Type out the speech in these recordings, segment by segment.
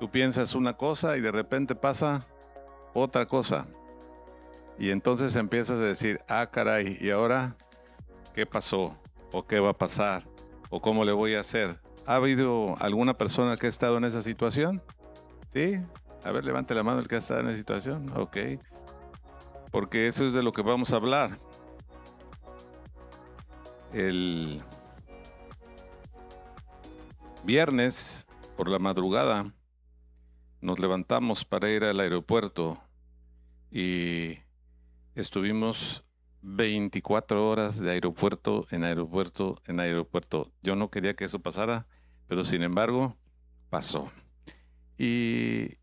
Tú piensas una cosa y de repente pasa otra cosa. Y entonces empiezas a decir, ah, caray, ¿y ahora qué pasó? ¿O qué va a pasar? ¿O cómo le voy a hacer? ¿Ha habido alguna persona que ha estado en esa situación? ¿Sí? A ver, levante la mano el que ha estado en esa situación. Ok. Porque eso es de lo que vamos a hablar. El viernes por la madrugada nos levantamos para ir al aeropuerto y estuvimos 24 horas de aeropuerto en aeropuerto en aeropuerto. Yo no quería que eso pasara, pero sin embargo pasó. Y,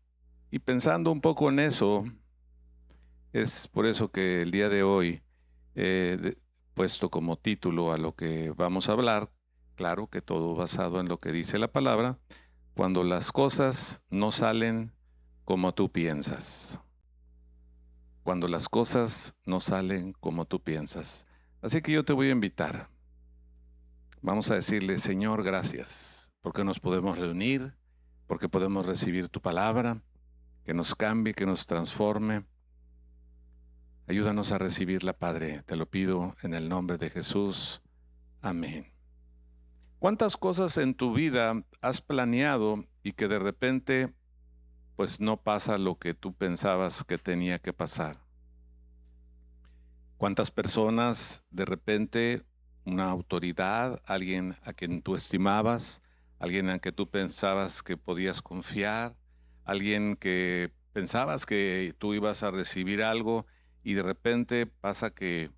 y pensando un poco en eso, es por eso que el día de hoy he puesto como título a lo que vamos a hablar, claro que todo basado en lo que dice la palabra, cuando las cosas no salen como tú piensas. Cuando las cosas no salen como tú piensas. Así que yo te voy a invitar. Vamos a decirle, Señor, gracias, porque nos podemos reunir, porque podemos recibir tu palabra, que nos cambie, que nos transforme. Ayúdanos a recibirla, Padre. Te lo pido en el nombre de Jesús. Amén. ¿Cuántas cosas en tu vida has planeado y que de repente pues no pasa lo que tú pensabas que tenía que pasar? ¿Cuántas personas de repente, una autoridad, alguien a quien tú estimabas, alguien en que tú pensabas que podías confiar, alguien que pensabas que tú ibas a recibir algo y de repente pasa que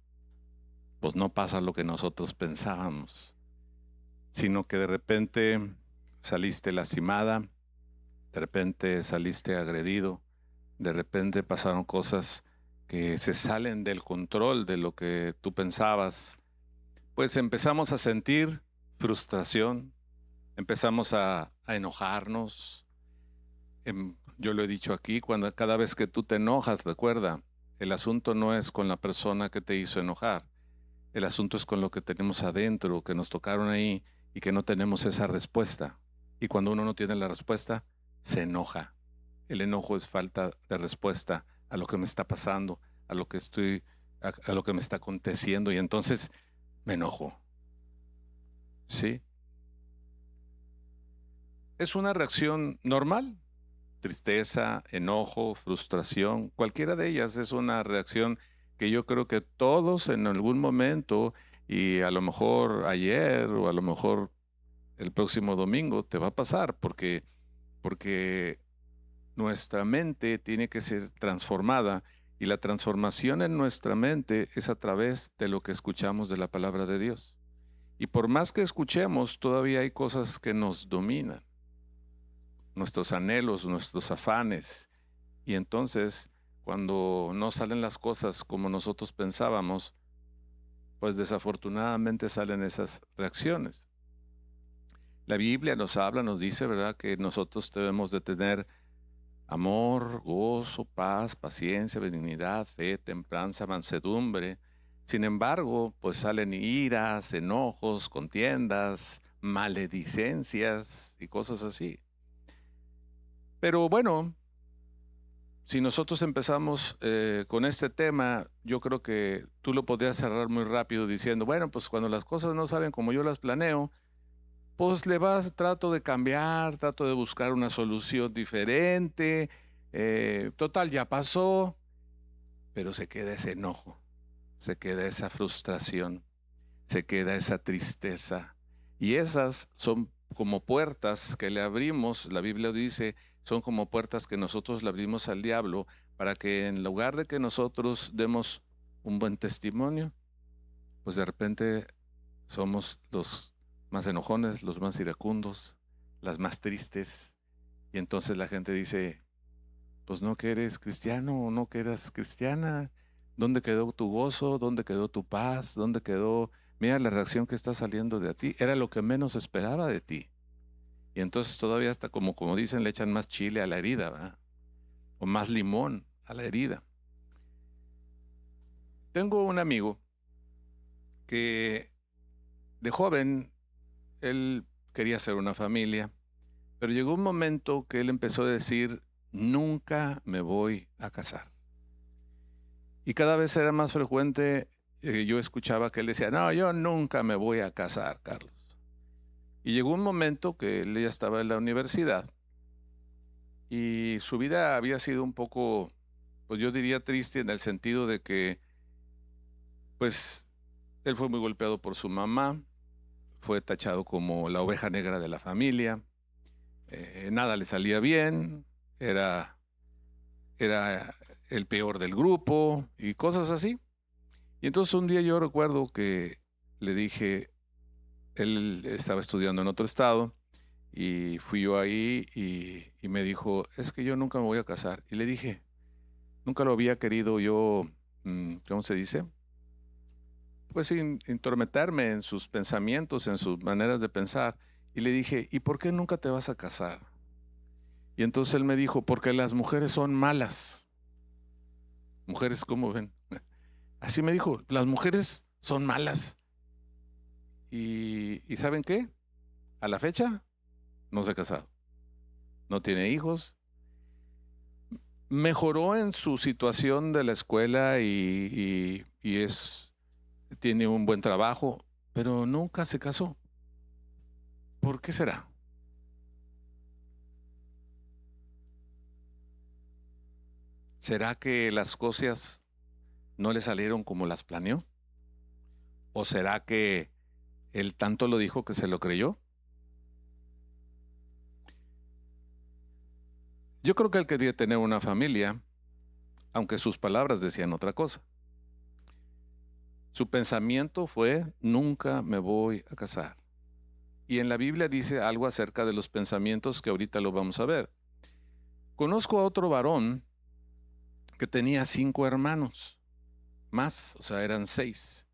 pues no pasa lo que nosotros pensábamos, sino que de repente saliste lastimada, de repente saliste agredido, de repente pasaron cosas que se salen del control de lo que tú pensabas, pues empezamos a sentir frustración, empezamos a enojarnos. Yo lo he dicho aquí, cada vez que tú te enojas, recuerda, el asunto no es con la persona que te hizo enojar, el asunto es con lo que tenemos adentro, que nos tocaron ahí y que no tenemos esa respuesta. Y cuando uno no tiene la respuesta, se enoja. El enojo es falta de respuesta a lo que me está pasando, a lo que a lo que me está aconteciendo y entonces me enojo. ¿Sí? Es una reacción normal. Tristeza, enojo, frustración, cualquiera de ellas es una reacción que yo creo que todos en algún momento y a lo mejor ayer o a lo mejor el próximo domingo te va a pasar porque nuestra mente tiene que ser transformada y la transformación en nuestra mente es a través de lo que escuchamos de la palabra de Dios. Y por más que escuchemos, todavía hay cosas que nos dominan, nuestros anhelos, nuestros afanes. Y entonces, cuando no salen las cosas como nosotros pensábamos, pues desafortunadamente salen esas reacciones. La Biblia nos habla, nos dice, ¿verdad?, que nosotros debemos de tener amor, gozo, paz, paciencia, benignidad, fe, templanza, mansedumbre. Sin embargo, pues salen iras, enojos, contiendas, maledicencias y cosas así. Pero bueno, si nosotros empezamos con este tema, yo creo que tú lo podrías cerrar muy rápido diciendo, bueno, pues cuando las cosas no salen como yo las planeo, pues trato de cambiar, trato de buscar una solución diferente, total, ya pasó, pero se queda ese enojo, se queda esa frustración, se queda esa tristeza. Y esas son como puertas que le abrimos, la Biblia dice, son como puertas que nosotros le abrimos al diablo para que en lugar de que nosotros demos un buen testimonio, pues de repente somos los más enojones, los más iracundos, las más tristes. Y entonces la gente dice, pues no que eres cristiano o no que eras cristiana. ¿Dónde quedó tu gozo? ¿Dónde quedó tu paz? ¿Dónde quedó? Mira la reacción que está saliendo de ti. Era lo que menos esperaba de ti. Y entonces todavía hasta como dicen, le echan más chile a la herida, ¿verdad? O más limón a la herida. Tengo un amigo que de joven, él quería hacer una familia, Pero llegó un momento que él empezó a decir, nunca me voy a casar. Y cada vez era más frecuente, yo escuchaba que él decía, no, yo nunca me voy a casar, Carlos. Y llegó un momento que él ya estaba en la universidad y su vida había sido un poco, pues yo diría triste en el sentido de que, pues, él fue muy golpeado por su mamá, fue tachado como la oveja negra de la familia, nada le salía bien, era, era el peor del grupo y cosas así. Y entonces un día yo recuerdo que le dije, él estaba estudiando en otro estado y fui yo ahí y me dijo, es que yo nunca me voy a casar. Y le dije, nunca lo había querido yo, ¿cómo se dice? Pues intrometerme en sus pensamientos, en sus maneras de pensar. Y le dije, ¿y por qué nunca te vas a casar? Y entonces él me dijo, porque las mujeres son malas. Mujeres, ¿cómo ven? Así me dijo, las mujeres son malas. ¿Y saben qué? A la fecha no se ha casado, no tiene hijos. Mejoró en su situación de la escuela tiene un buen trabajo, pero nunca se casó. ¿Por qué será? ¿Será que las cosas no le salieron como las planeó? ¿O será que él tanto lo dijo que se lo creyó? Yo creo que él quería tener una familia, aunque sus palabras decían otra cosa. Su pensamiento fue, nunca me voy a casar. Y en la Biblia dice algo acerca de los pensamientos que ahorita lo vamos a ver. Conozco a otro varón que tenía 5 hermanos, más, o sea, eran 6.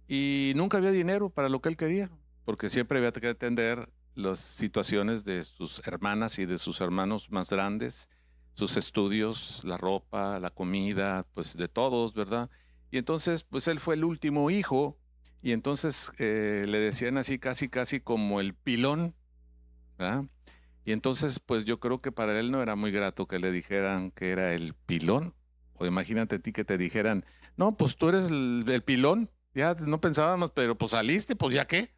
Y nunca había dinero para lo que él quería, porque siempre había que atender las situaciones de sus hermanas y de sus hermanos más grandes, sus estudios, la ropa, la comida, pues de todos, ¿verdad? Y entonces, pues él fue el último hijo, y entonces le decían así casi, casi como el pilón, ¿verdad? Y entonces, pues yo creo que para él no era muy grato que le dijeran que era el pilón. O imagínate a ti que te dijeran, no, pues tú eres el pilón. Ya no pensábamos, pero pues saliste, pues ya qué.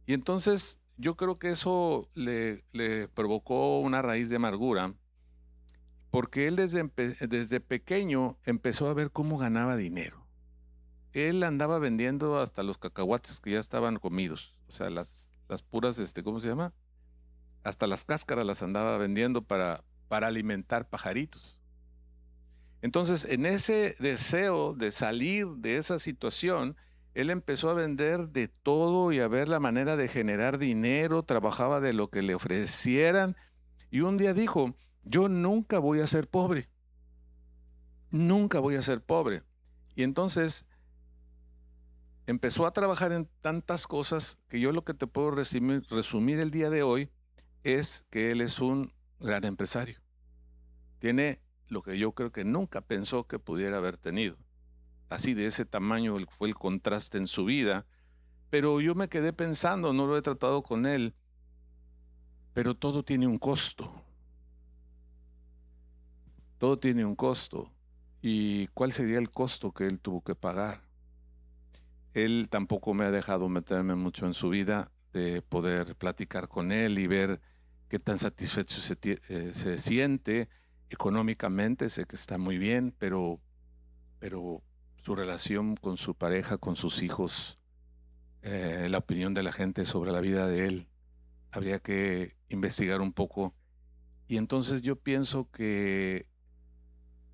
Y entonces yo creo que eso le provocó una raíz de amargura, porque él desde pequeño empezó a ver cómo ganaba dinero. Él andaba vendiendo hasta los cacahuates que ya estaban comidos. O sea, las puras, ¿cómo se llama? Hasta las cáscaras las andaba vendiendo para alimentar pajaritos. Entonces, en ese deseo de salir de esa situación, él empezó a vender de todo y a ver la manera de generar dinero, trabajaba de lo que le ofrecieran y un día dijo, yo nunca voy a ser pobre, nunca voy a ser pobre. Y entonces empezó a trabajar en tantas cosas que yo lo que te puedo resumir el día de hoy es que él es un gran empresario. Tiene lo que yo creo que nunca pensó que pudiera haber tenido. Así de ese tamaño fue el contraste en su vida. Pero yo me quedé pensando, no lo he tratado con él, pero todo tiene un costo. Todo tiene un costo. ¿Y cuál sería el costo que él tuvo que pagar? Él tampoco me ha dejado meterme mucho en su vida, de poder platicar con él y ver qué tan satisfecho se siente económicamente. Sé que está muy bien, pero su relación con su pareja, con sus hijos, la opinión de la gente sobre la vida de él, habría que investigar un poco. Y entonces yo pienso que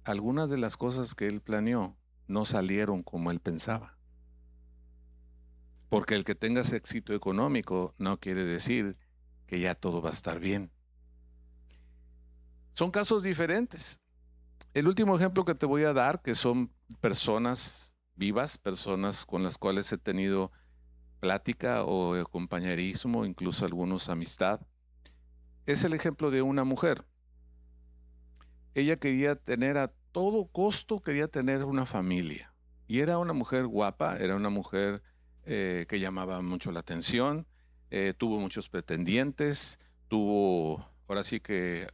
algunas de las cosas que él planeó no salieron como él pensaba. Porque el que tengas éxito económico no quiere decir que ya todo va a estar bien. Son casos diferentes. El último ejemplo que te voy a dar, que son personas vivas, personas con las cuales he tenido plática o compañerismo, incluso algunos amistad, es el ejemplo de una mujer. Ella quería tener a todo costo, quería tener una familia. Y era una mujer guapa, era una mujer que llamaba mucho la atención, tuvo muchos pretendientes, tuvo, ahora sí que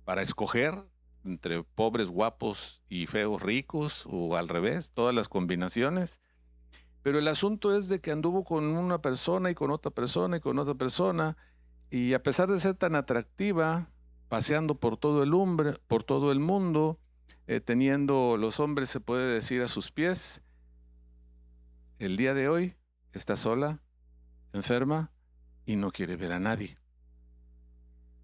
para escoger entre pobres guapos y feos ricos, o al revés, todas las combinaciones. Pero el asunto es de que anduvo con una persona y con otra persona y con otra persona, y a pesar de ser tan atractiva, paseando por todo el mundo, teniendo los hombres, se puede decir, a sus pies, el día de hoy está sola, enferma y no quiere ver a nadie.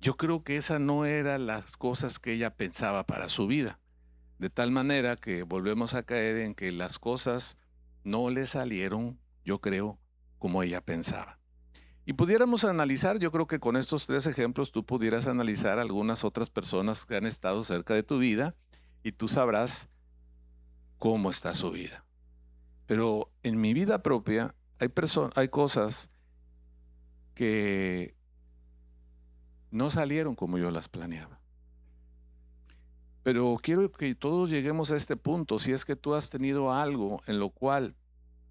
Yo creo que esa no era las cosas que ella pensaba para su vida. De tal manera que volvemos a caer en que las cosas no le salieron, yo creo, como ella pensaba. Y pudiéramos analizar, yo creo que con estos 3 ejemplos tú pudieras analizar algunas otras personas que han estado cerca de tu vida y tú sabrás cómo está su vida. Pero en mi vida propia hay cosas que no salieron como yo las planeaba. Pero quiero que todos lleguemos a este punto. Si es que tú has tenido algo en lo cual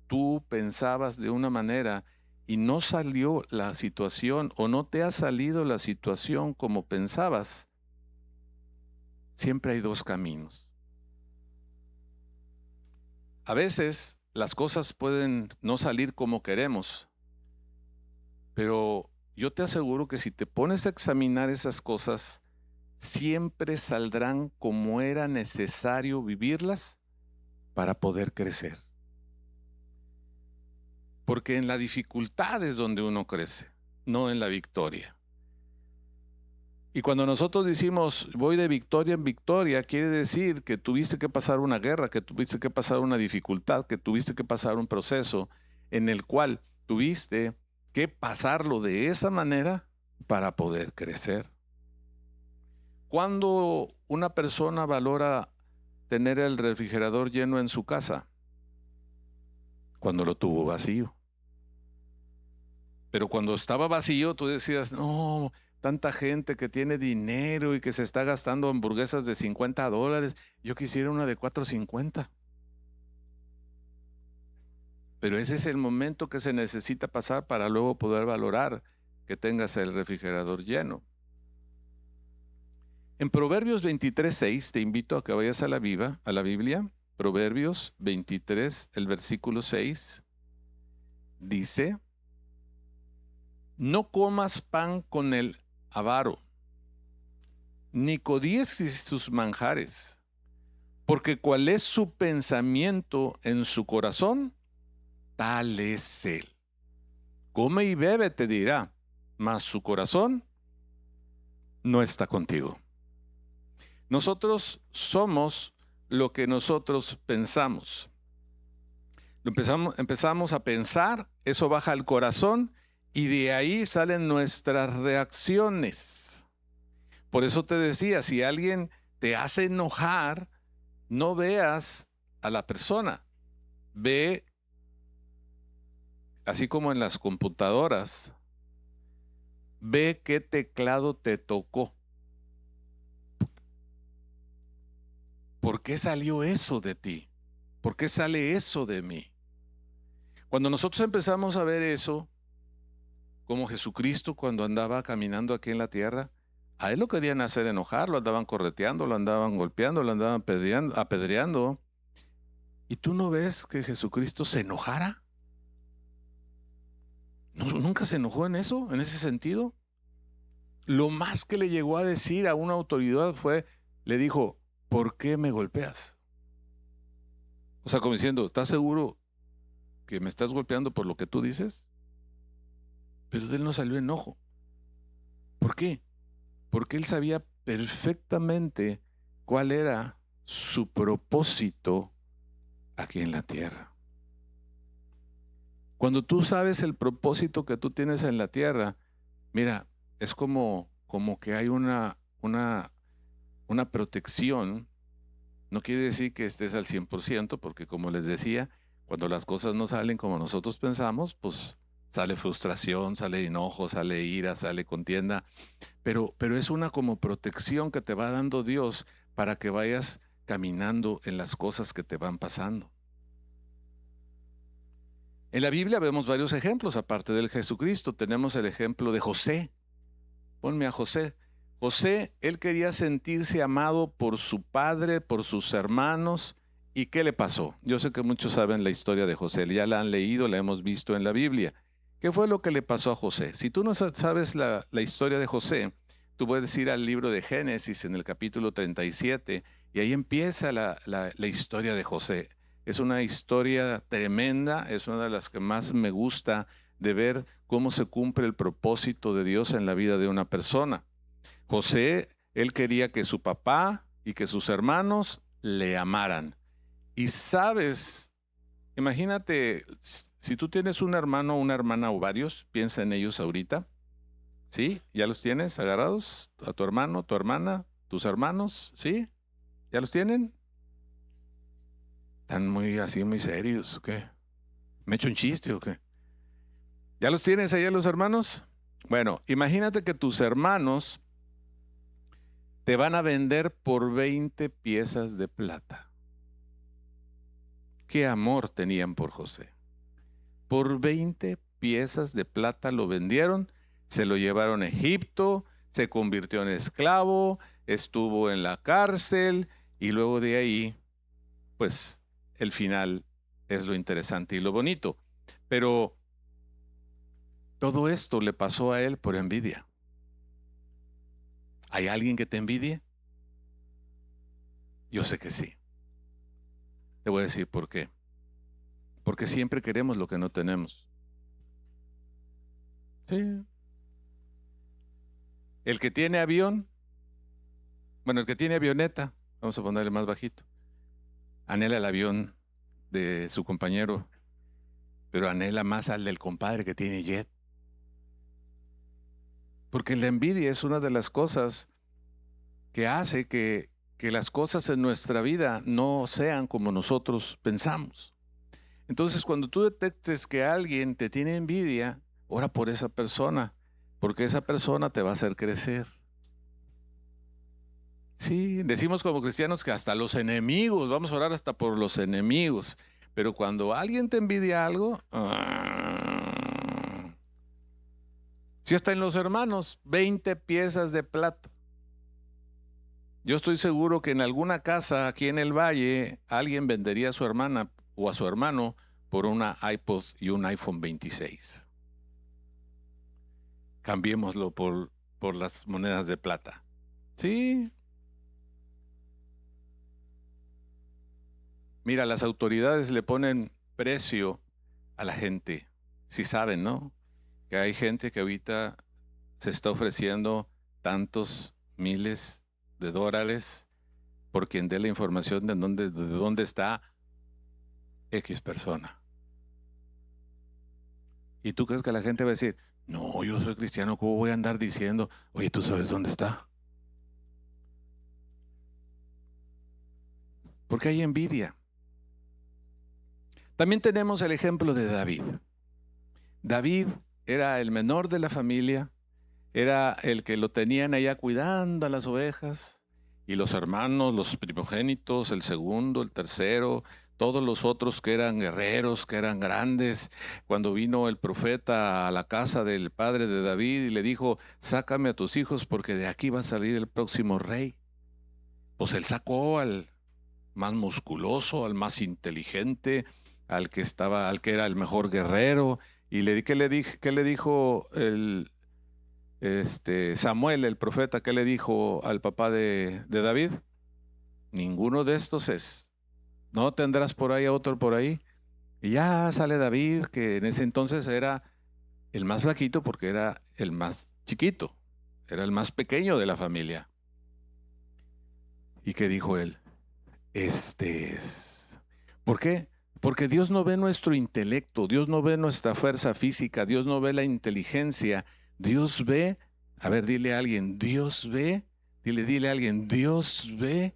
tú pensabas de una manera y no salió la situación, o no te ha salido la situación como pensabas, siempre hay 2 caminos. A veces las cosas pueden no salir como queremos, pero yo te aseguro que si te pones a examinar esas cosas, siempre saldrán como era necesario vivirlas para poder crecer. Porque en la dificultad es donde uno crece, no en la victoria. Y cuando nosotros decimos voy de victoria en victoria, quiere decir que tuviste que pasar una guerra, que tuviste que pasar una dificultad, que tuviste que pasar un proceso en el cual tuviste que pasarlo de esa manera para poder crecer. ¿Cuándo una persona valora tener el refrigerador lleno en su casa? Cuando lo tuvo vacío. Pero cuando estaba vacío, tú decías, no, tanta gente que tiene dinero y que se está gastando hamburguesas de $50, yo quisiera una de $4.50. Pero ese es el momento que se necesita pasar para luego poder valorar que tengas el refrigerador lleno. En Proverbios 23:6, te invito a que vayas a la Biblia, Proverbios 23, el versículo 6, dice: no comas pan con el avaro, ni codíes sus manjares, porque cuál es su pensamiento en su corazón, tal es él. Come y bebe, te dirá, mas su corazón no está contigo. Nosotros somos lo que nosotros pensamos. Empezamos a pensar, eso baja al corazón y de ahí salen nuestras reacciones. Por eso te decía, si alguien te hace enojar, no veas a la persona. Ve, así como en las computadoras, ve qué teclado te tocó. ¿Por qué salió eso de ti? ¿Por qué sale eso de mí? Cuando nosotros empezamos a ver eso, como Jesucristo cuando andaba caminando aquí en la tierra, a él lo querían hacer enojar, lo andaban correteando, lo andaban golpeando, lo andaban apedreando. ¿Y tú no ves que Jesucristo se enojara? No, nunca se enojó en eso, en ese sentido. Lo más que le llegó a decir a una autoridad le dijo, ¿por qué me golpeas? O sea, como diciendo, ¿estás seguro que me estás golpeando por lo que tú dices? Pero de él no salió enojo. ¿Por qué? Porque él sabía perfectamente cuál era su propósito aquí en la tierra. Cuando tú sabes el propósito que tú tienes en la tierra, mira, es como que hay una protección. No quiere decir que estés al 100%, porque como les decía, cuando las cosas no salen como nosotros pensamos, pues sale frustración, sale enojo, sale ira, sale contienda, pero es una como protección que te va dando Dios para que vayas caminando en las cosas que te van pasando. En la Biblia vemos varios ejemplos, aparte del Jesucristo. Tenemos el ejemplo de José. Ponme a José. José, él quería sentirse amado por su padre, por sus hermanos. ¿Y qué le pasó? Yo sé que muchos saben la historia de José, ya la han leído, la hemos visto en la Biblia. ¿Qué fue lo que le pasó a José? Si tú no sabes la historia de José, tú puedes ir al libro de Génesis en el capítulo 37 y ahí empieza la historia de José. Es una historia tremenda, es una de las que más me gusta de ver cómo se cumple el propósito de Dios en la vida de una persona. José, él quería que su papá y que sus hermanos le amaran. Y sabes, imagínate, si tú tienes un hermano, una hermana o varios, piensa en ellos ahorita. ¿Sí? ¿Ya los tienes agarrados? ¿A tu hermano, tu hermana, tus hermanos? ¿Sí? ¿Ya los tienen? ¿Están muy así, muy serios o qué? ¿Me echo un chiste o qué? ¿Ya los tienes ahí los hermanos? Bueno, imagínate que tus hermanos te van a vender por 20 piezas de plata. ¿Qué amor tenían por José? Por 20 piezas de plata lo vendieron, se lo llevaron a Egipto, se convirtió en esclavo, estuvo en la cárcel y luego de ahí, pues el final es lo interesante y lo bonito. Pero todo esto le pasó a él por envidia. ¿Hay alguien que te envidie? Yo sé que sí. Te voy a decir por qué. Porque siempre queremos lo que no tenemos. Sí. El que tiene avión, el que tiene avioneta, vamos a ponerle más bajito, anhela el avión de su compañero, pero anhela más al del compadre que tiene jet. Porque la envidia es una de las cosas que hace que las cosas en nuestra vida no sean como nosotros pensamos. Entonces, cuando tú detectes que alguien te tiene envidia, ora por esa persona, porque esa persona te va a hacer crecer. Sí, decimos como cristianos que hasta los enemigos, vamos a orar hasta por los enemigos, pero cuando alguien te envidia algo, si hasta en los hermanos, 20 piezas de plata. Yo estoy seguro que en alguna casa aquí en el valle alguien vendería a su hermana o a su hermano por una iPod y un iPhone 26. Cambiémoslo por las monedas de plata. Sí. Mira, las autoridades le ponen precio a la gente. Si saben, ¿no? Que hay gente que ahorita se está ofreciendo tantos miles de dólares por quien dé la información de dónde está X persona. ¿Y tú crees que la gente va a decir, no, yo soy cristiano, ¿cómo voy a andar diciendo, oye, ¿tú sabes dónde está? Porque hay envidia. También tenemos el ejemplo de David. David era el menor de la familia, era el que lo tenían allá cuidando a las ovejas, y los hermanos, los primogénitos, el segundo, el tercero, todos los otros que eran guerreros, que eran grandes. Cuando vino el profeta a la casa del padre de David y le dijo, sácame a tus hijos porque de aquí va a salir el próximo rey. Pues él sacó al más musculoso, al más inteligente, al que era el mejor guerrero. Y ¿qué le dijo Samuel, el profeta? ¿Qué le dijo al papá de David? Ninguno de estos es. ¿No tendrás por ahí a otro por ahí? Y ya sale David, que en ese entonces era el más flaquito porque era el más chiquito, era el más pequeño de la familia. ¿Y qué dijo él? Este es. ¿Por qué? Porque Dios no ve nuestro intelecto, Dios no ve nuestra fuerza física, Dios no ve la inteligencia, Dios ve, a ver, dile a alguien, Dios ve, dile a alguien, Dios ve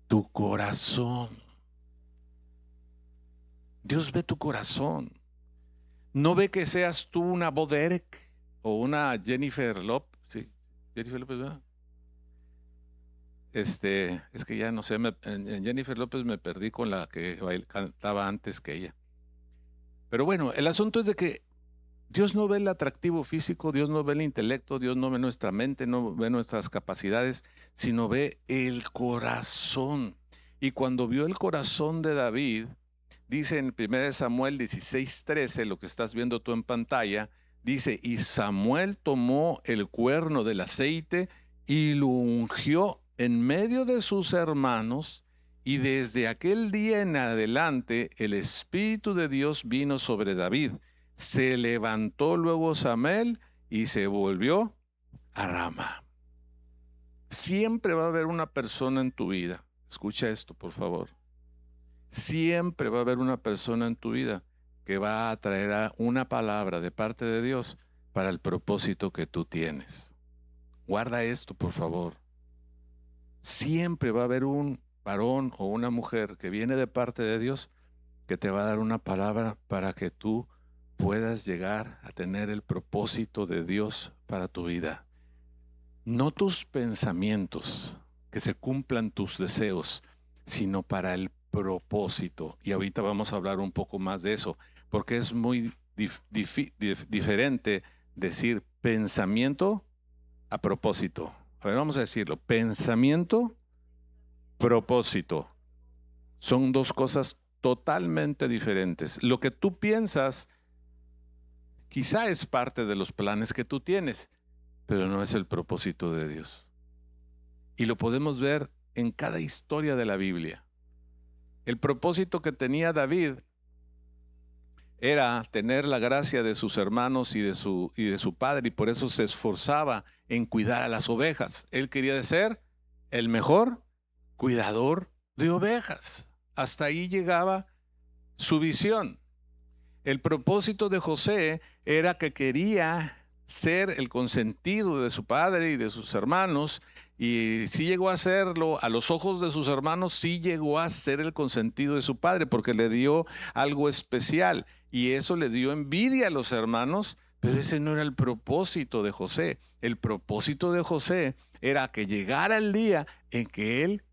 tu corazón. Dios ve tu corazón. No ve que seas tú una Bo Derek o una Jennifer Lopez. Sí, Jennifer Lopez, ¿verdad? Es que ya no sé, en Jennifer López me perdí con la que cantaba antes que ella. Pero bueno, el asunto es de que Dios no ve el atractivo físico, Dios no ve el intelecto, Dios no ve nuestra mente, no ve nuestras capacidades, sino ve el corazón. Y cuando vio el corazón de David, dice en 1 Samuel 16:13, lo que estás viendo tú en pantalla, dice, y Samuel tomó el cuerno del aceite y lo ungió en medio de sus hermanos, y desde aquel día en adelante el Espíritu de Dios vino sobre David. Se levantó luego Samuel y se volvió a Rama. Siempre va a haber una persona en tu vida. Escucha esto, por favor. Siempre va a haber una persona en tu vida que va a traer una palabra de parte de Dios para el propósito que tú tienes. Guarda esto, por favor. Siempre va a haber un varón o una mujer que viene de parte de Dios que te va a dar una palabra para que tú puedas llegar a tener el propósito de Dios para tu vida. No tus pensamientos, que se cumplan tus deseos, sino para el propósito. Y ahorita vamos a hablar un poco más de eso, porque es muy diferente decir pensamiento a propósito. A ver, vamos a decirlo. Pensamiento, propósito. Son dos cosas totalmente diferentes. Lo que tú piensas quizá es parte de los planes que tú tienes, pero no es el propósito de Dios. Y lo podemos ver en cada historia de la Biblia. El propósito que tenía David era tener la gracia de sus hermanos y de su padre, y por eso se esforzaba en cuidar a las ovejas. Él quería ser el mejor cuidador de ovejas. Hasta ahí llegaba su visión. El propósito de José era que quería ser el consentido de su padre y de sus hermanos, y sí llegó a hacerlo a los ojos de sus hermanos, sí llegó a ser el consentido de su padre porque le dio algo especial, y eso le dio envidia a los hermanos, pero ese no era el propósito de José. El propósito de José era que llegara el día en que él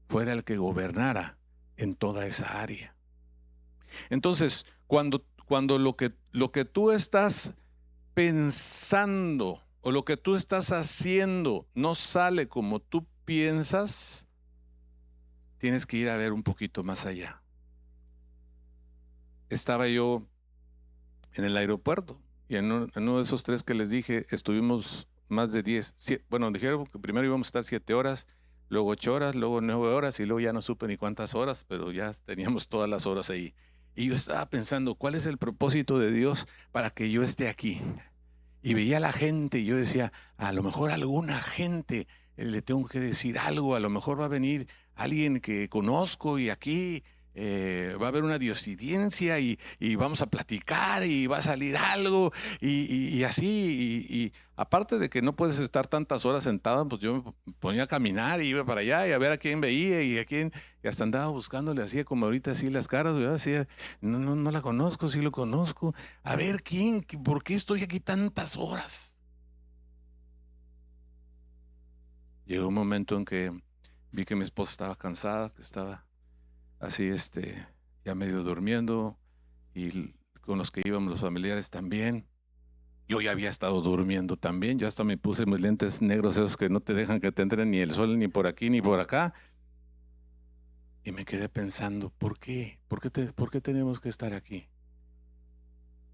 fuera el que gobernara en toda esa área. Entonces, cuando lo que tú estás pensando o lo que tú estás haciendo no sale como tú piensas, tienes que ir a ver un poquito más allá. Estaba yo en el aeropuerto y en uno de esos 3 que les dije, estuvimos más de 10, bueno, dijeron que primero íbamos a estar 7 horas, luego 8 horas, luego 9 horas, y luego ya no supe ni cuántas horas, pero ya teníamos todas las horas ahí. Y yo estaba pensando, ¿cuál es el propósito de Dios para que yo esté aquí? Y veía a la gente y yo decía, a lo mejor a alguna gente le tengo que decir algo, a lo mejor va a venir alguien que conozco y aquí va a haber una diosidencia y vamos a platicar y va a salir algo y así. Y aparte de que no puedes estar tantas horas sentado, pues yo me ponía a caminar y iba para allá y a ver a quién veía y a quién, y hasta andaba buscándole así como ahorita así las caras, ¿verdad? Así, no la conozco, sí lo conozco. A ver quién, ¿por qué estoy aquí tantas horas? Llegó un momento en que vi que mi esposa estaba cansada, que estaba así ya medio durmiendo, y con los que íbamos los familiares también. Yo ya había estado durmiendo también, yo hasta me puse mis lentes negros, esos que no te dejan que te entre ni el sol ni por aquí ni por acá, y me quedé pensando, ¿por qué? ¿Por qué tenemos que estar aquí?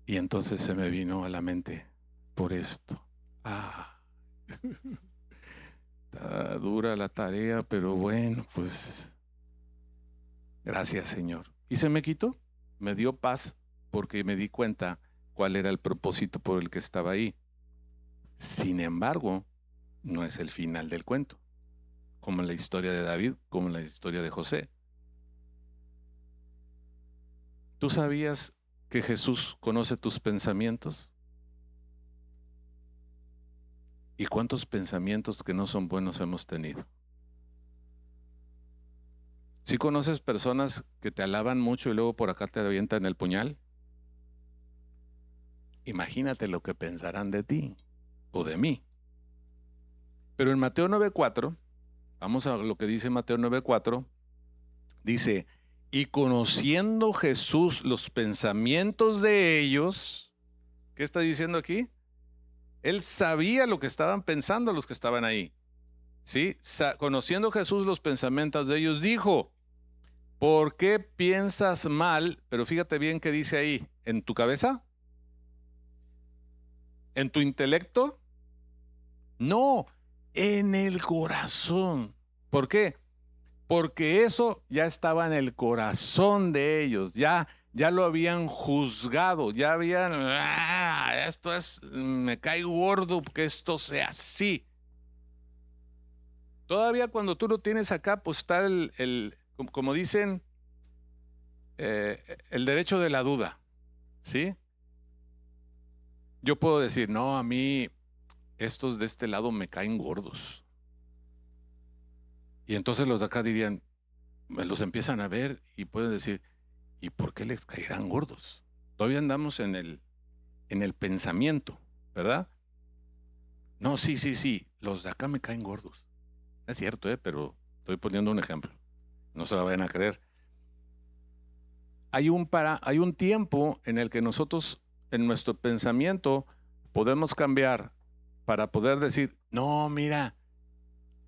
Y entonces se me vino a la mente, por esto. Está dura la tarea, pero bueno, pues gracias, Señor. Y se me quitó, me dio paz porque me di cuenta cuál era el propósito por el que estaba ahí. Sin embargo, no es el final del cuento, como en la historia de David, como en la historia de José. ¿Tú sabías que Jesús conoce tus pensamientos? ¿Y cuántos pensamientos que no son buenos hemos tenido? ¿Sí conoces personas que te alaban mucho y luego por acá te avientan el puñal? Imagínate lo que pensarán de ti o de mí. Pero en Mateo 9:4, vamos a lo que dice Mateo 9:4, dice, y conociendo Jesús los pensamientos de ellos, ¿Qué está diciendo aquí? Él sabía lo que estaban pensando los que estaban ahí. ¿Sí? Conociendo Jesús los pensamientos de ellos, dijo, ¿por qué piensas mal? Pero fíjate bien qué dice ahí, ¿en tu cabeza? ¿En tu intelecto? No, en el corazón. ¿Por qué? Porque eso ya estaba en el corazón de ellos, ya lo habían juzgado, ya habían, esto es, me cae gordo que esto sea así. Todavía cuando tú lo tienes acá, pues está como dicen, el derecho de la duda, ¿sí? Yo puedo decir, no, a mí estos de este lado me caen gordos. Y entonces los de acá dirían, los empiezan a ver y pueden decir, ¿y por qué les caerán gordos? Todavía andamos en el pensamiento, ¿verdad? No, sí, los de acá me caen gordos. Es cierto, pero estoy poniendo un ejemplo. No se la vayan a creer. Hay un tiempo en el que nosotros, en nuestro pensamiento, podemos cambiar para poder decir, no, mira,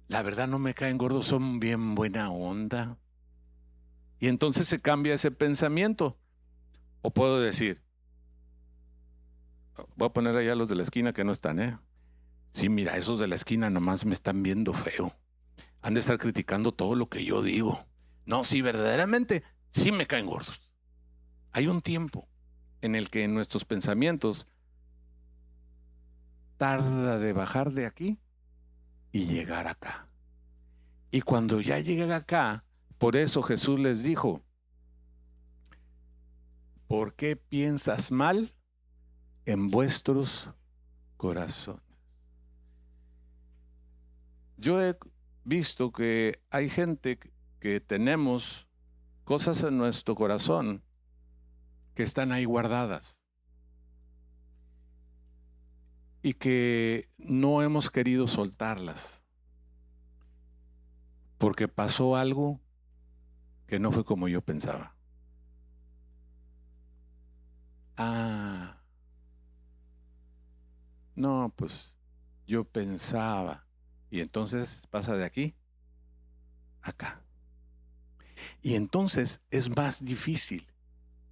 la verdad no me caen gordos, son bien buena onda. Y entonces se cambia ese pensamiento. O puedo decir, voy a poner allá los de la esquina que no están, Sí, mira, esos de la esquina nomás me están viendo feo. Han de estar criticando todo lo que yo digo. No, sí, verdaderamente, sí me caen gordos. Hay un tiempo en el que nuestros pensamientos tarda de bajar de aquí y llegar acá. Y cuando ya llegan acá, por eso Jesús les dijo, ¿por qué piensas mal en vuestros corazones? Yo he visto que hay gente que tenemos cosas en nuestro corazón que están ahí guardadas y que no hemos querido soltarlas porque pasó algo que no fue como yo pensaba. No, pues yo pensaba. Y entonces pasa de aquí a acá. Y entonces es más difícil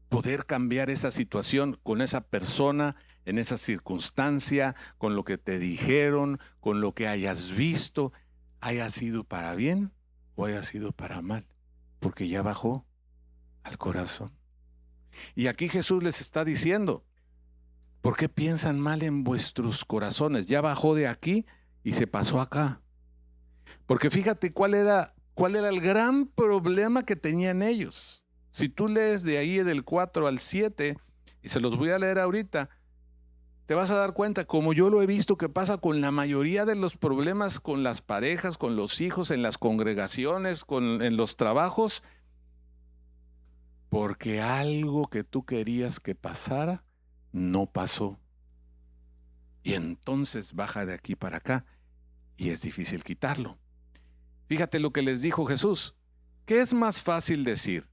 poder cambiar esa situación con esa persona, en esa circunstancia, con lo que te dijeron, con lo que hayas visto, haya sido para bien o haya sido para mal, porque ya bajó al corazón. Y aquí Jesús les está diciendo, ¿por qué piensan mal en vuestros corazones? Ya bajó de aquí y se pasó acá. Porque fíjate cuál era el gran problema que tenían ellos. Si tú lees de ahí del 4 al 7, y se los voy a leer ahorita, te vas a dar cuenta, como yo lo he visto que pasa con la mayoría de los problemas con las parejas, con los hijos, en las congregaciones, en los trabajos, porque algo que tú querías que pasara, no pasó. Y entonces baja de aquí para acá y es difícil quitarlo. Fíjate lo que les dijo Jesús. ¿Qué es más fácil decir?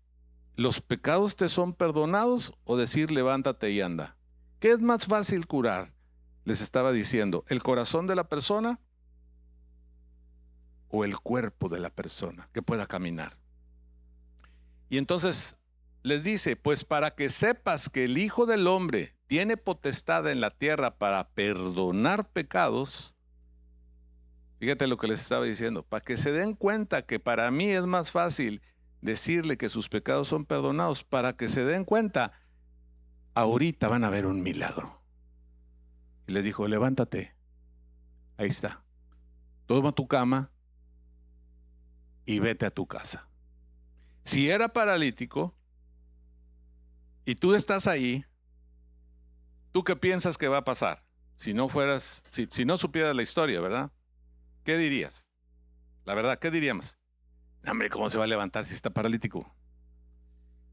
¿Los pecados te son perdonados o decir levántate y anda? ¿Qué es más fácil curar? Les estaba diciendo, ¿el corazón de la persona o el cuerpo de la persona que pueda caminar? Y entonces les dice, pues para que sepas que el Hijo del Hombre tiene potestad en la tierra para perdonar pecados. Fíjate lo que les estaba diciendo, para que se den cuenta que para mí es más fácil decirle que sus pecados son perdonados, para que se den cuenta, ahorita van a ver un milagro. Y les dijo, levántate, ahí está, toma tu cama y vete a tu casa. Si era paralítico y tú estás ahí, ¿tú qué piensas que va a pasar? Si no supieras la historia, ¿verdad? ¿Qué dirías? La verdad, ¿qué diríamos? Hombre, ¿cómo se va a levantar si está paralítico?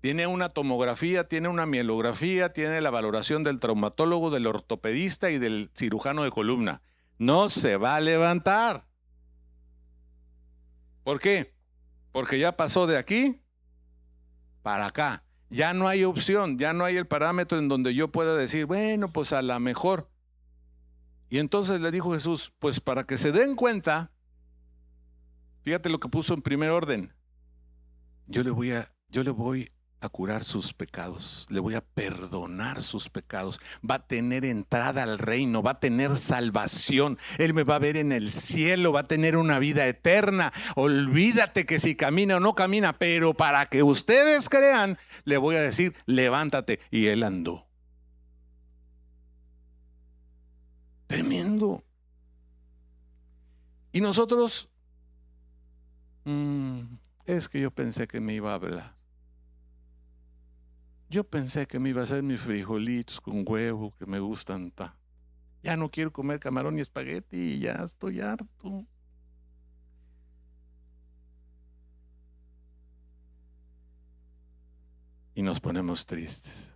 Tiene una tomografía, tiene una mielografía, tiene la valoración del traumatólogo, del ortopedista y del cirujano de columna. No se va a levantar. ¿Por qué? Porque ya pasó de aquí para acá. Ya no hay opción, ya no hay el parámetro en donde yo pueda decir, bueno, pues a lo mejor. Y entonces le dijo Jesús, pues para que se den cuenta, fíjate lo que puso en primer orden. Yo le voy a curar sus pecados, le voy a perdonar sus pecados, va a tener entrada al reino, va a tener salvación, él me va a ver en el cielo, va a tener una vida eterna. Olvídate que si camina o no camina, pero para que ustedes crean, le voy a decir, levántate. Y él andó. Tremendo. Y nosotros, es que yo pensé que me iba a hablar. Yo pensé que me iba a hacer mis frijolitos con huevo que me gustan. Ya no quiero comer camarón y espagueti, ya estoy harto. Y nos ponemos tristes,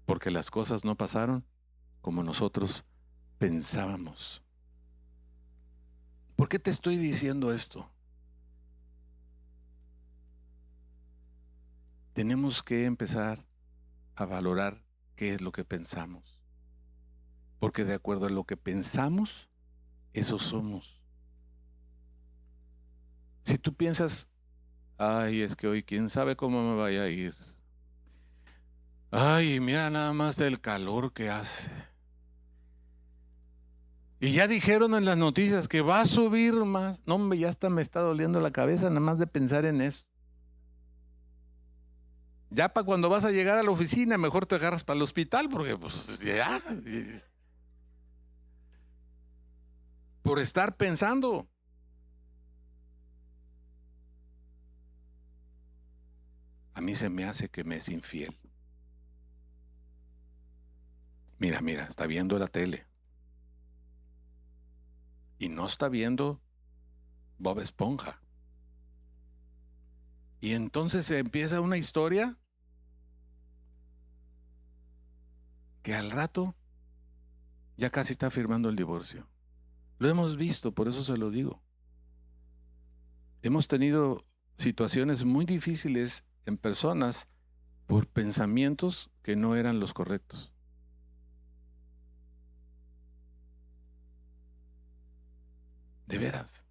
porque las cosas no pasaron como nosotros pensábamos. ¿Por qué te estoy diciendo esto? Tenemos que empezar a valorar qué es lo que pensamos. Porque de acuerdo a lo que pensamos, eso somos. Si tú piensas, ay, es que hoy quién sabe cómo me vaya a ir. Ay, mira nada más el calor que hace. Y ya dijeron en las noticias que va a subir más. No, hombre, ya hasta me está doliendo la cabeza nada más de pensar en eso. Ya para cuando vas a llegar a la oficina, mejor te agarras para el hospital, porque pues ya. Por estar pensando. A mí se me hace que me es infiel. Mira, está viendo la tele. Y no está viendo Bob Esponja. Y entonces se empieza una historia que al rato ya casi está firmando el divorcio. Lo hemos visto, por eso se lo digo. Hemos tenido situaciones muy difíciles en personas por pensamientos que no eran los correctos. De veras.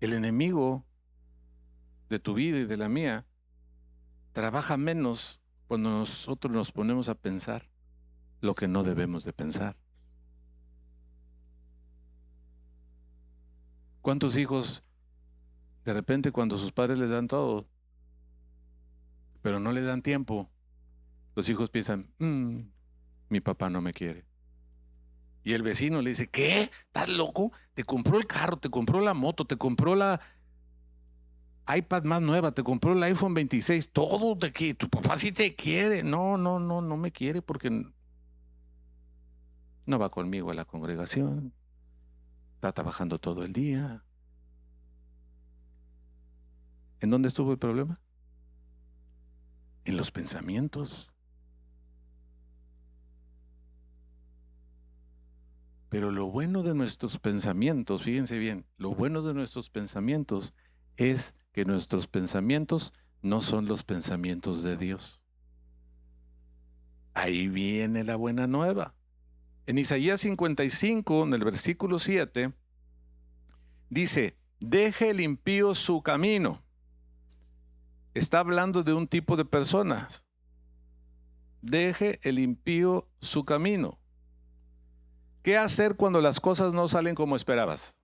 El enemigo de tu vida y de la mía trabaja menos cuando nosotros nos ponemos a pensar lo que no debemos de pensar. ¿Cuántos hijos de repente cuando sus padres les dan todo, pero no les dan tiempo, los hijos piensan, mi papá no me quiere? Y el vecino le dice, ¿qué? ¿Estás loco? Te compró el carro, te compró la moto, te compró la iPad más nueva, te compró el iPhone 26, todo de que tu papá sí te quiere. No me quiere porque no va conmigo a la congregación, está trabajando todo el día. ¿En dónde estuvo el problema? En los pensamientos. Pero lo bueno de nuestros pensamientos, fíjense bien, lo bueno de nuestros pensamientos es que nuestros pensamientos no son los pensamientos de Dios. Ahí viene la buena nueva. En Isaías 55, en el versículo 7, dice, deje el impío su camino. Está hablando de un tipo de personas. Deje el impío su camino. ¿Qué hacer cuando las cosas no salen como esperabas?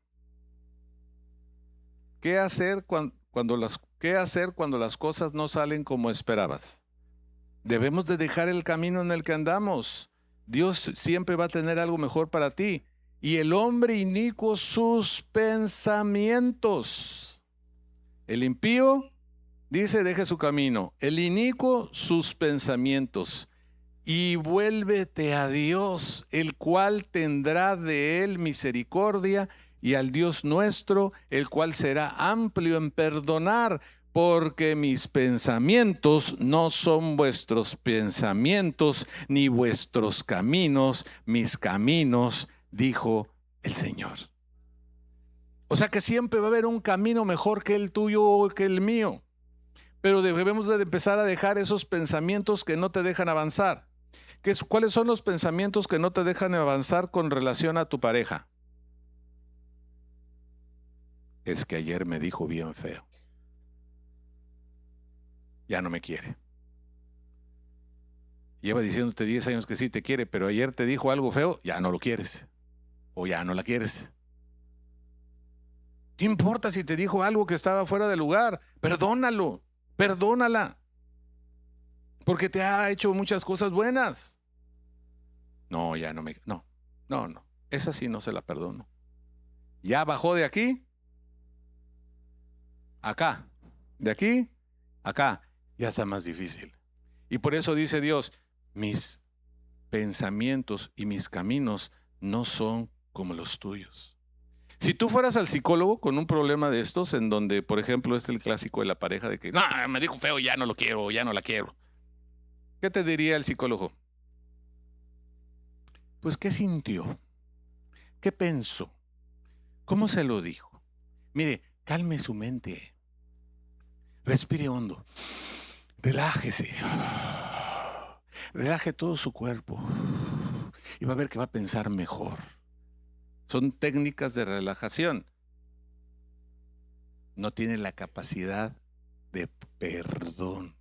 ¿Qué hacer cuando las cosas no salen como esperabas? Debemos de dejar el camino en el que andamos. Dios siempre va a tener algo mejor para ti. Y el hombre inicuo sus pensamientos. El impío dice, deje su camino. El inicuo sus pensamientos. Y vuélvete a Dios, el cual tendrá de él misericordia, y al Dios nuestro, el cual será amplio en perdonar, porque mis pensamientos no son vuestros pensamientos, ni vuestros caminos, mis caminos, dijo el Señor. O sea que siempre va a haber un camino mejor que el tuyo o que el mío. Pero debemos de empezar a dejar esos pensamientos que no te dejan avanzar. ¿Cuáles son los pensamientos que no te dejan avanzar con relación a tu pareja? Es que ayer me dijo bien feo. Ya no me quiere. Lleva diciéndote 10 años que sí te quiere, pero ayer te dijo algo feo, ya no lo quieres. O ya no la quieres. ¿Qué importa si te dijo algo que estaba fuera de lugar? Perdónalo, perdónala. Porque te ha hecho muchas cosas buenas. No, ya no me... No. Esa sí no se la perdono. Ya bajó de aquí, acá. De aquí, acá. Ya está más difícil. Y por eso dice Dios, mis pensamientos y mis caminos no son como los tuyos. Si tú fueras al psicólogo con un problema de estos, en donde, por ejemplo, es el clásico de la pareja de que, no, me dijo feo, ya no lo quiero, ya no la quiero. ¿Qué te diría el psicólogo? Pues, ¿qué sintió? ¿Qué pensó? ¿Cómo se lo dijo? Mire, calme su mente. Respire hondo. Relájese. Relaje todo su cuerpo. Y va a ver que va a pensar mejor. Son técnicas de relajación. No tiene la capacidad de perdón.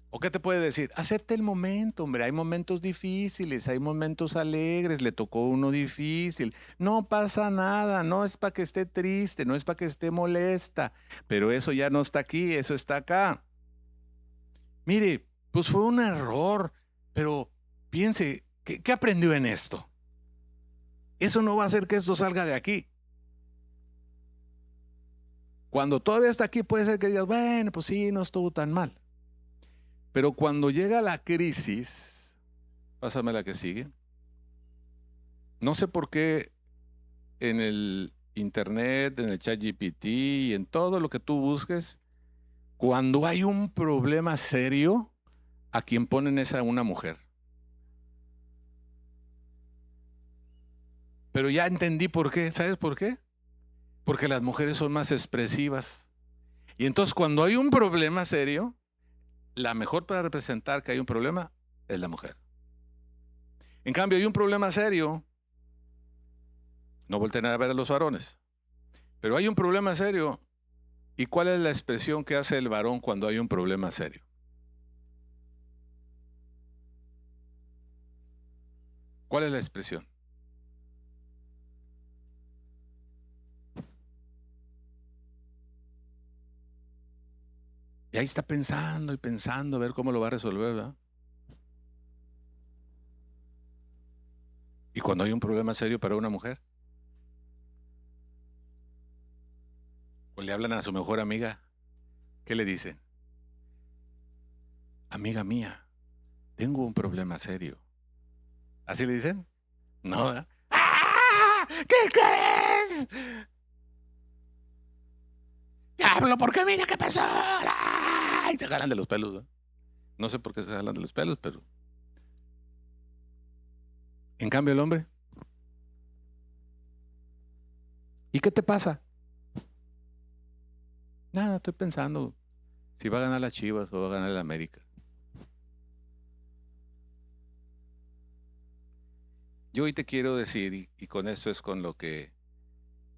¿O qué te puede decir? Acepta el momento, hombre. Hay momentos difíciles, hay momentos alegres, le tocó uno difícil. No pasa nada, no es para que esté triste, no es para que esté molesta. Pero eso ya no está aquí, eso está acá. Mire, pues fue un error, pero piense, ¿qué aprendió en esto? Eso no va a hacer que esto salga de aquí. Cuando todavía está aquí puede ser que digas, bueno, pues sí, no estuvo tan mal. Pero cuando llega la crisis, pásame la que sigue. No sé por qué en el internet, en el ChatGPT y en todo lo que tú busques, cuando hay un problema serio, a quien ponen es a una mujer. Pero ya entendí por qué. ¿Sabes por qué? Porque las mujeres son más expresivas. Y entonces cuando hay un problema serio, la mejor para representar que hay un problema es la mujer. En cambio, hay un problema serio, no volteen a ver a los varones, pero hay un problema serio. ¿Y cuál es la expresión que hace el varón cuando hay un problema serio? ¿Cuál es la expresión? Y ahí está pensando y pensando a ver cómo lo va a resolver, ¿verdad? Y cuando hay un problema serio para una mujer, o le hablan a su mejor amiga, ¿qué le dicen? Amiga mía, tengo un problema serio. ¿Así le dicen? No, ¿verdad? ¡Ah! ¿Qué crees? Diablo, ¿por qué mira qué pasó? ¡Ay! Se jalan de los pelos, ¿verdad? No sé por qué se jalan de los pelos, pero... En cambio el hombre. ¿Y qué te pasa? Nada, estoy pensando si va a ganar las Chivas o va a ganar el América. Yo hoy te quiero decir, y con esto es con lo que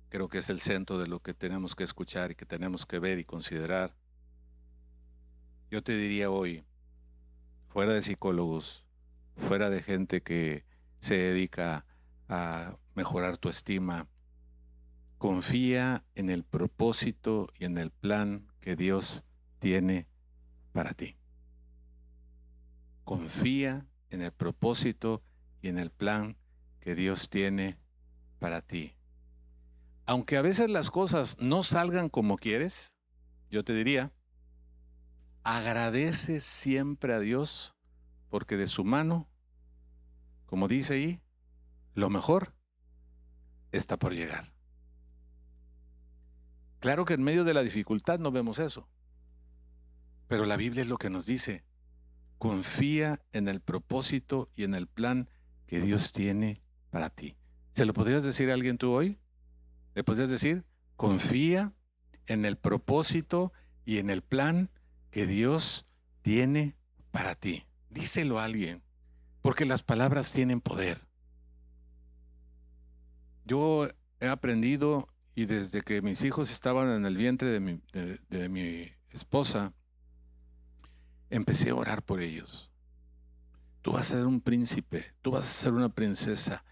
creo que es el centro de lo que tenemos que escuchar y que tenemos que ver y considerar. Yo te diría hoy, fuera de psicólogos, fuera de gente que se dedica a mejorar tu estima, confía en el propósito y en el plan que Dios tiene para ti. Confía en el propósito y en el plan que Dios tiene para ti. Aunque a veces las cosas no salgan como quieres, yo te diría, agradece siempre a Dios porque de su mano, como dice ahí, lo mejor está por llegar. Claro que en medio de la dificultad no vemos eso, pero la Biblia es lo que nos dice. Confía en el propósito y en el plan que Dios tiene para ti. ¿Se lo podrías decir a alguien tú hoy? ¿Le podrías decir? Confía en el propósito y en el plan que Dios tiene para ti. Díselo a alguien, porque las palabras tienen poder. Yo he aprendido, y desde que mis hijos estaban en el vientre de mi esposa, empecé a orar por ellos. Tú vas a ser un príncipe, tú vas a ser una princesa.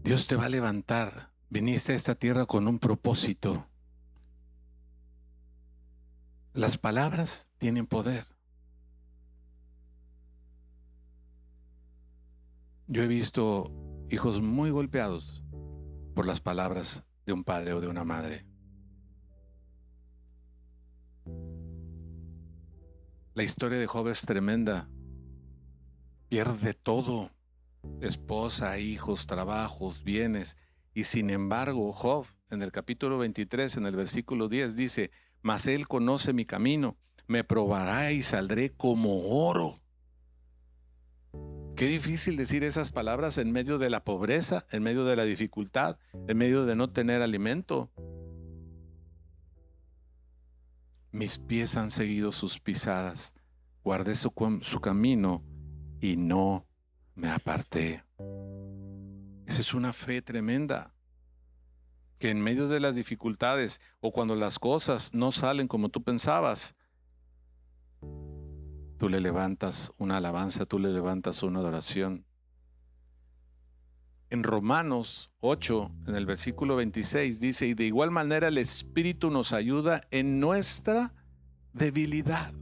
Dios te va a levantar. Viniste a esta tierra con un propósito. Las palabras tienen poder. Yo he visto hijos muy golpeados por las palabras de un padre o de una madre. La historia de Job es tremenda. Pierde todo: esposa, hijos, trabajos, bienes. Y sin embargo, Job, en el capítulo 23, en el versículo 10, dice: mas él conoce mi camino, me probará y saldré como oro. Qué difícil decir esas palabras en medio de la pobreza, en medio de la dificultad, en medio de no tener alimento. Mis pies han seguido sus pisadas, guardé su camino y no me aparté. Esa es una fe tremenda, que en medio de las dificultades o cuando las cosas no salen como tú pensabas, tú le levantas una alabanza, tú le levantas una adoración. En Romanos 8, en el versículo 26, dice: y de igual manera el Espíritu nos ayuda en nuestra debilidad.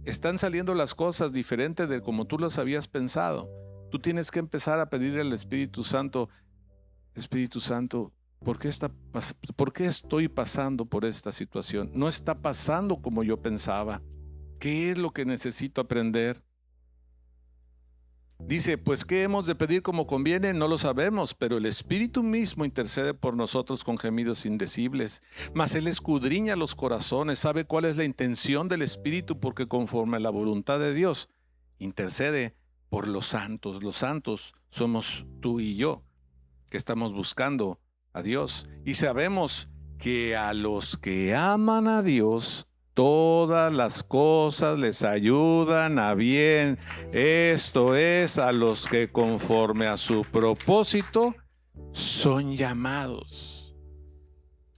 Están saliendo las cosas diferentes de como tú las habías pensado. Tú tienes que empezar a pedirle al Espíritu Santo: Espíritu Santo, ¿por qué estoy pasando por esta situación? No está pasando como yo pensaba. ¿Qué es lo que necesito aprender? Dice: pues ¿qué hemos de pedir como conviene? No lo sabemos, pero el Espíritu mismo intercede por nosotros con gemidos indecibles. Mas Él escudriña los corazones, sabe cuál es la intención del Espíritu, porque conforme a la voluntad de Dios intercede por los santos. Los santos somos tú y yo, que estamos buscando a Dios. Y sabemos que a los que aman a Dios, todas las cosas les ayudan a bien. Esto es, a los que conforme a su propósito son llamados.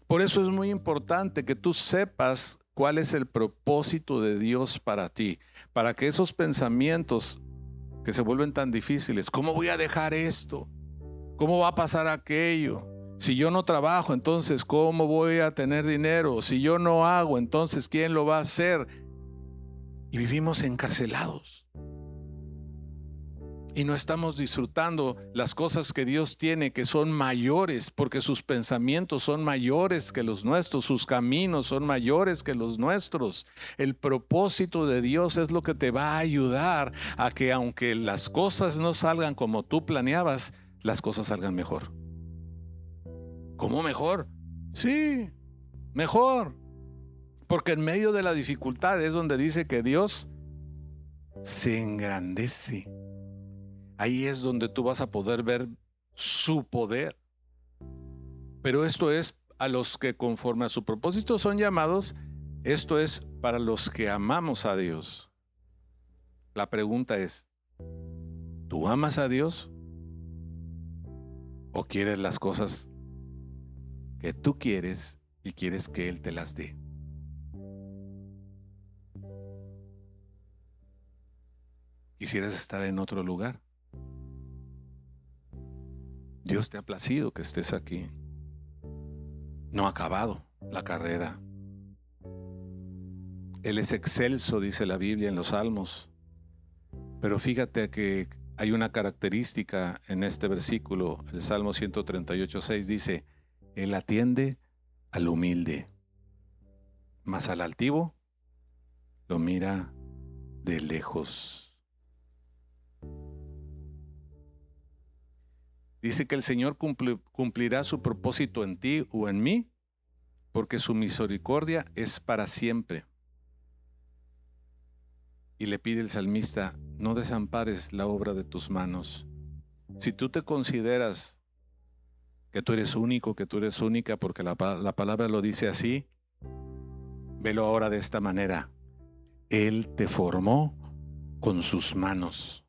Por eso es muy importante que tú sepas cuál es el propósito de Dios para ti, para que esos pensamientos que se vuelven tan difíciles, ¿cómo voy a dejar esto? ¿Cómo va a pasar aquello? Si yo no trabajo, entonces ¿cómo voy a tener dinero? Si yo no hago, entonces ¿quién lo va a hacer? Y vivimos encarcelados. Y no estamos disfrutando las cosas que Dios tiene, que son mayores, porque sus pensamientos son mayores que los nuestros, sus caminos son mayores que los nuestros. El propósito de Dios es lo que te va a ayudar a que, aunque las cosas no salgan como tú planeabas, las cosas salgan mejor. ¿Cómo mejor? Sí, mejor. Porque en medio de la dificultad es donde dice que Dios se engrandece. Ahí es donde tú vas a poder ver su poder. Pero esto es a los que conforme a su propósito son llamados. Esto es para los que amamos a Dios. La pregunta es: ¿tú amas a Dios? ¿O quieres las cosas que tú quieres y quieres que Él te las dé? ¿Quisieras estar en otro lugar? Dios te ha placido que estés aquí. No ha acabado la carrera. Él es excelso, dice la Biblia en los Salmos. Pero fíjate que hay una característica en este versículo. El Salmo 138:6 dice: Él atiende al humilde, mas al altivo lo mira de lejos. Dice que el Señor cumplirá su propósito en ti o en mí, porque su misericordia es para siempre. Y le pide el salmista: no desampares la obra de tus manos. Si tú te consideras que tú eres único, que tú eres única, porque la palabra lo dice así, Velo ahora de esta manera. Él te formó con sus manos.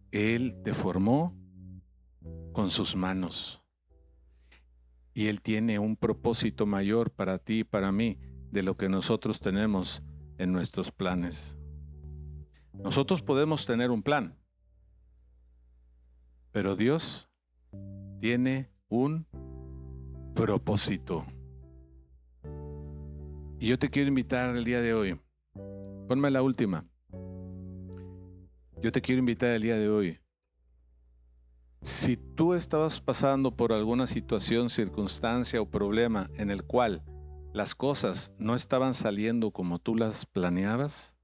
Él te formó con sus manos. Y Él tiene un propósito mayor para ti y para mí de lo que nosotros tenemos en nuestros planes. Nosotros podemos tener un plan, pero Dios tiene un propósito. Y yo te quiero invitar el día de hoy. Ponme la última. Yo te quiero invitar el día de hoy. Si tú estabas pasando por alguna situación, circunstancia o problema en el cual las cosas no estaban saliendo como tú las planeabas,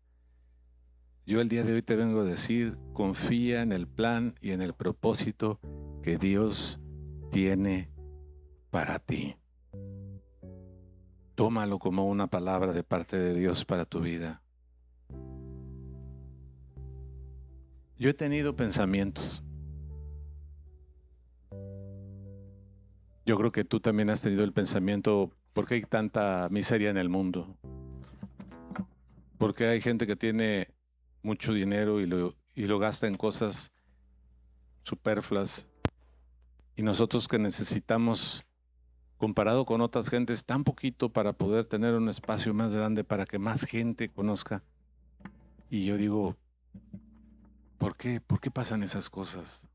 yo el día de hoy te vengo a decir, confía en el plan y en el propósito que Dios tiene para ti. Tómalo como una palabra de parte de Dios para tu vida. Yo he tenido pensamientos. Yo creo que tú también has tenido el pensamiento, ¿por qué hay tanta miseria en el mundo? ¿Por qué hay gente que tiene mucho dinero y lo gasta en cosas superfluas? Y nosotros que necesitamos, comparado con otras gentes, tan poquito para poder tener un espacio más grande para que más gente conozca. Y yo digo, ¿por qué? ¿Por qué pasan esas cosas?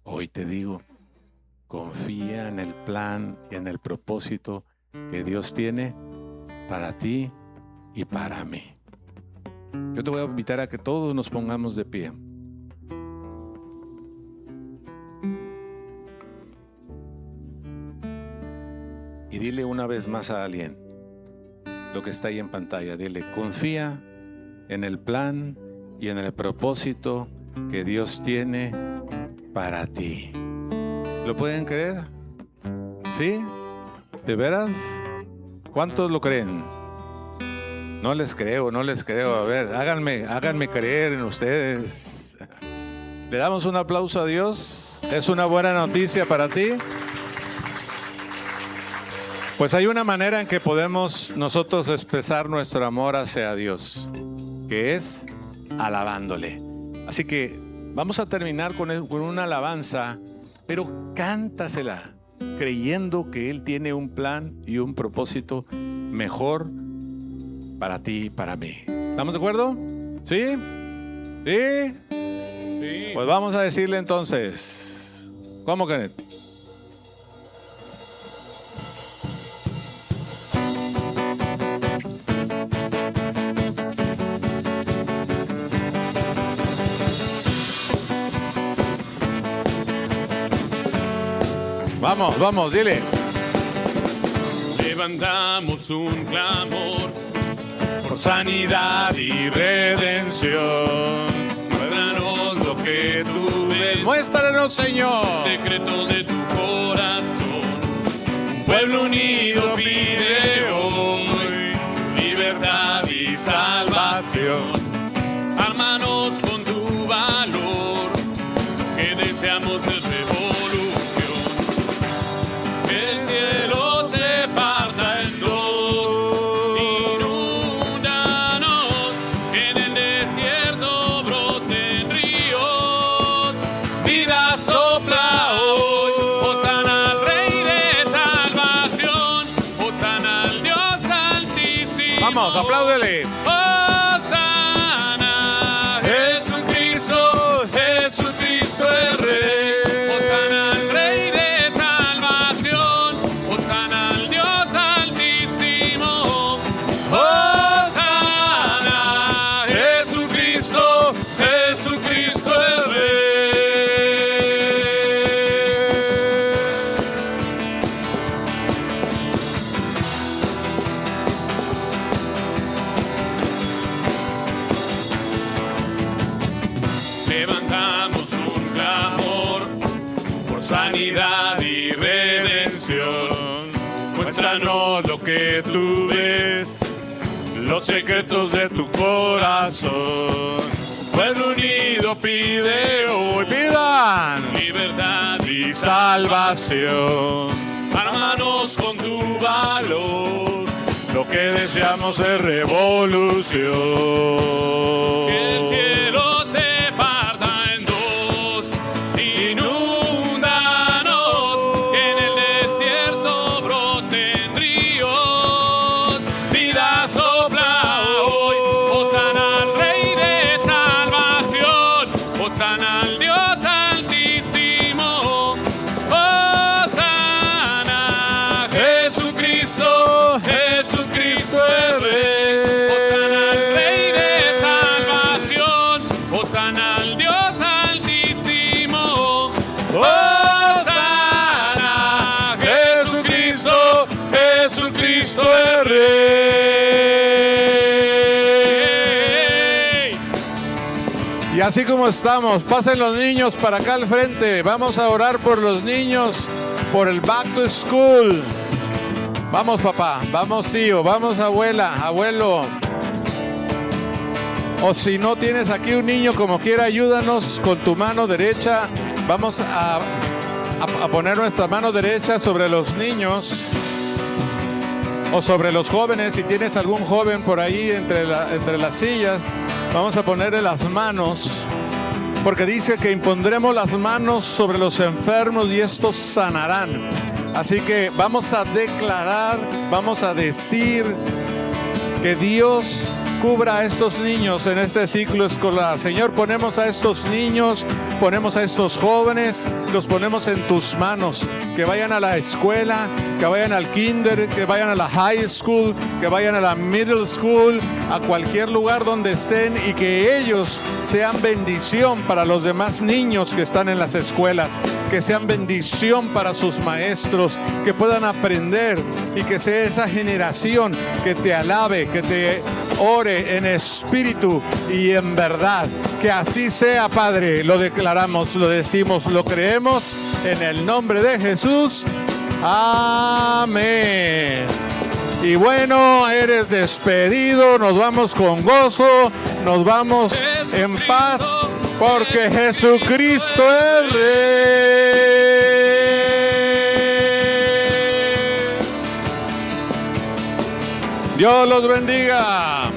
Hoy te digo, confía en el plan y en el propósito que Dios tiene para ti y para mí. Yo te voy a invitar a que todos nos pongamos de pie. Y dile una vez más a alguien lo que está ahí en pantalla. Dile, confía en el plan y en el propósito que Dios tiene para ti. ¿Lo pueden creer? ¿Sí? ¿De veras? ¿Cuántos lo creen? No les creo. A ver, háganme creer en ustedes. ¿Le damos un aplauso a Dios? ¿Es una buena noticia para ti? Pues hay una manera en que podemos nosotros expresar nuestro amor hacia Dios, que es alabándole. Así que vamos a terminar con una alabanza, pero cántasela, creyendo que Él tiene un plan y un propósito mejor para ti y para mí. ¿Estamos de acuerdo? ¿Sí? ¿Sí? Sí. Pues vamos a decirle entonces. ¿Cómo, Kenneth? Vamos, dile. Levantamos un clamor por sanidad y redención. Muéstranos lo que tú ves. Muéstranos, Señor. Secretos de tu corazón. Un pueblo unido pide hoy libertad y salvación. Ármanos con tu valor. Que deseamos es revolución. Que el cielo se parta en dos. Inúndanos. Que en el desierto broten ríos. Vida sopla hoy. Hosana al Rey de salvación. Hosana al Dios altísimo. Vamos, apláudele. Hosana, Jesucristo, Jesucristo el Rey. Hosana al Rey de salvación. Hosana al Dios altísimo. Hosana, Jesucristo, Jesucristo el Rey. Levantamos un clamor por sanidad y redención. Muéstranos lo que tú ves, los secretos de tu corazón. Pueblo unido pide hoy, pidan libertad y salvación. Armanos con tu valor. Lo que deseamos es revolución. Que el cielo se parta en dos. Inúndanos. Que en el desierto broten ríos. Vida sopla hoy. Hosana al Rey de salvación. Hosana al Dios altísimo. Hosana. Jesucristo. Jesucristo es Rey. Hosana al Rey de salvación. Hosana al Dios altísimo. Hosana. Jesucristo. Jesucristo es Rey. Y así como estamos, pasen los niños para acá al frente. Vamos a orar por los niños, por el Back to School. Vamos, papá, vamos, tío, vamos, abuela, abuelo. O si no tienes aquí un niño, como quiera, ayúdanos con tu mano derecha. Vamos a poner nuestra mano derecha sobre los niños o sobre los jóvenes. Si tienes algún joven por ahí entre las sillas, vamos a ponerle las manos, porque dice que impondremos las manos sobre los enfermos y estos sanarán. Así que vamos a declarar, vamos a decir que Dios cubra a estos niños en este ciclo escolar. Señor, ponemos a estos niños, ponemos a estos jóvenes, los ponemos en tus manos. Que vayan a la escuela, que vayan al kinder, que vayan a la high school, que vayan a la middle school, a cualquier lugar donde estén, y que ellos sean bendición para los demás niños que están en las escuelas, que sean bendición para sus maestros, que puedan aprender, y que sea esa generación que te alabe, que te ore en espíritu y en verdad. Que así sea, Padre. Lo declaramos, lo decimos, lo creemos en el nombre de Jesús. Amén. Y bueno, eres despedido. Nos vamos con gozo, nos vamos en paz, porque Jesucristo es Rey. Dios los bendiga.